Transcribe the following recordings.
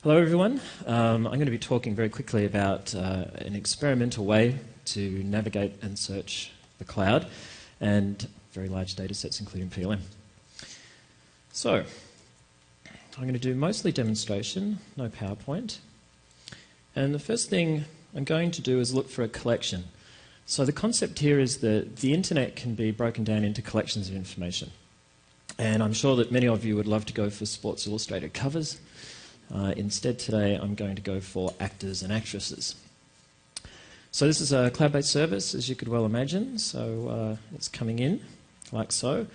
Hello everyone. I'm going to be talking very quickly about an experimental way to navigate and search the cloud and very large data sets including PLM. So, I'm going to do mostly demonstration, no PowerPoint. And the first thing I'm going to do is look for a collection. So the concept here is that the internet can be broken down into collections of information. And I'm sure that many of you would love to go for Sports Illustrated covers. Instead today I'm going to go for actors and actresses. So this is a cloud-based service, as you could well imagine, so it's coming in like so.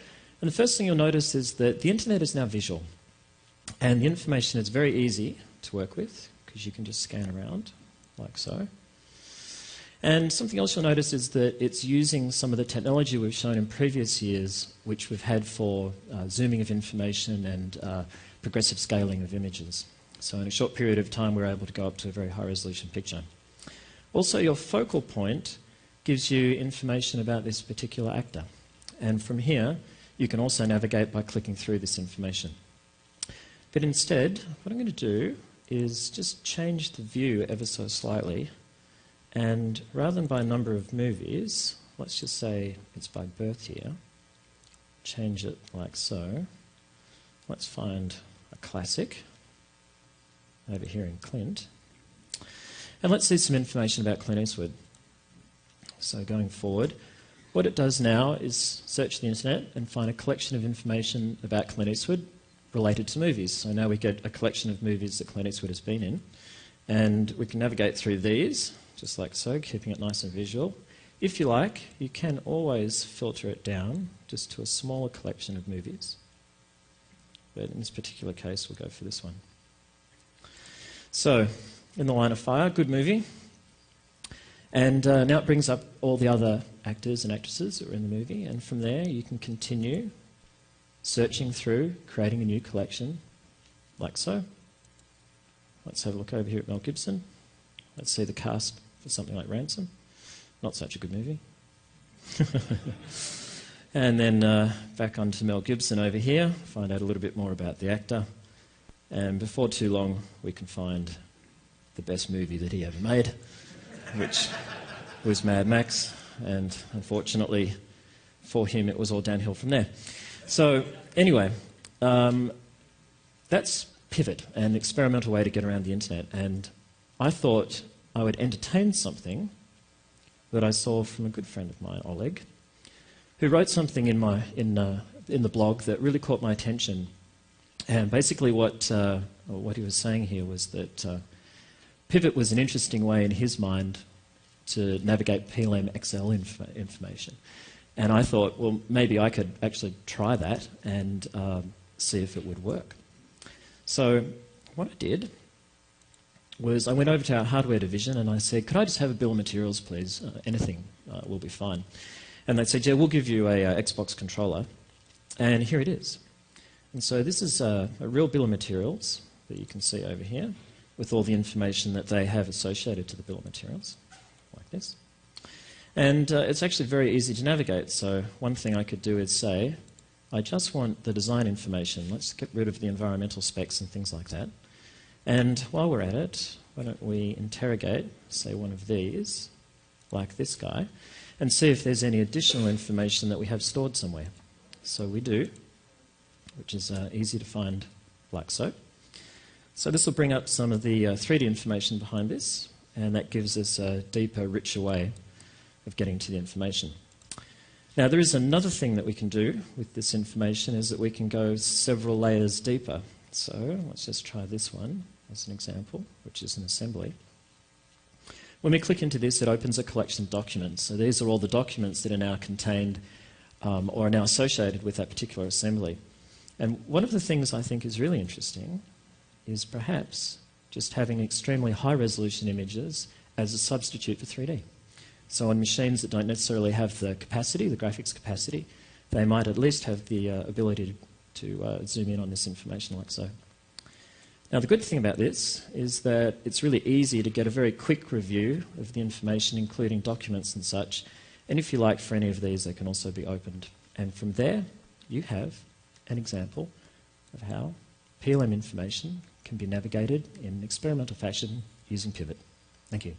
And the first thing you'll notice is that the internet is now visual, and the information is very easy to work with because you can just scan around like so. And something else you'll notice is that it's using some of the technology we've shown in previous years, which we've had for zooming of information and progressive scaling of images. So in a short period of time, we're able to go up to a very high-resolution picture. Also, your focal point gives you information about this particular actor. And from here, you can also navigate by clicking through this information. But instead, what I'm going to do is just change the view ever so slightly. And rather than by number of movies, let's just say it's by birth year. Change it like so. Let's find a classic over here in Clint. And let's see some information about Clint Eastwood. So going forward, what it does now is search the internet and find a collection of information about Clint Eastwood related to movies. So now we get a collection of movies that Clint Eastwood has been in. And we can navigate through these, just like so, keeping it nice and visual. If you like, you can always filter it down just to a smaller collection of movies. But in this particular case, we'll go for this one. So, In the Line of Fire, good movie. And now it brings up all the other actors and actresses that were in the movie. And from there, you can continue searching through, creating a new collection, like so. Let's have a look over here at Mel Gibson. Let's see the cast for something like Ransom. Not such a good movie. And then back onto Mel Gibson over here, find out a little bit more about the actor. And before too long, we can find the best movie that he ever made, which was Mad Max. And unfortunately for him, it was all downhill from there. So anyway, that's Pivot, an experimental way to get around the internet. And I thought I would entertain something that I saw from a good friend of mine, Oleg, who wrote something in the blog that really caught my attention. And basically what he was saying here was that Pivot was an interesting way in his mind to navigate PLM XL information. And I thought, well, maybe I could actually try that and see if it would work. So what I did was I went over to our hardware division and I said, could I just have a bill of materials, please? Anything will be fine. And they said, yeah, we'll give you a Xbox controller. And here it is. And so this is a real bill of materials that you can see over here with all the information that they have associated to the bill of materials, like this. And it's actually very easy to navigate. So one thing I could do is say, I just want the design information. Let's get rid of the environmental specs and things like that. And while we're at it, why don't we interrogate, say, one of these, like this guy, and see if there's any additional information that we have stored somewhere. So we do, which is easy to find like so. So this will bring up some of the 3D information behind this, and that gives us a deeper, richer way of getting to the information. Now there is another thing that we can do with this information, is that we can go several layers deeper. So let's just try this one as an example, which is an assembly. When we click into this, it opens a collection of documents. So these are all the documents that are now contained or are now associated with that particular assembly. And one of the things I think is really interesting is perhaps just having extremely high-resolution images as a substitute for 3D. So on machines that don't necessarily have the capacity, the graphics capacity, they might at least have the ability to zoom in on this information like so. Now the good thing about this is that it's really easy to get a very quick review of the information, including documents and such. And if you like, for any of these, they can also be opened. And from there, you have an example of how PLM information can be navigated in experimental fashion using Pivot. Thank you.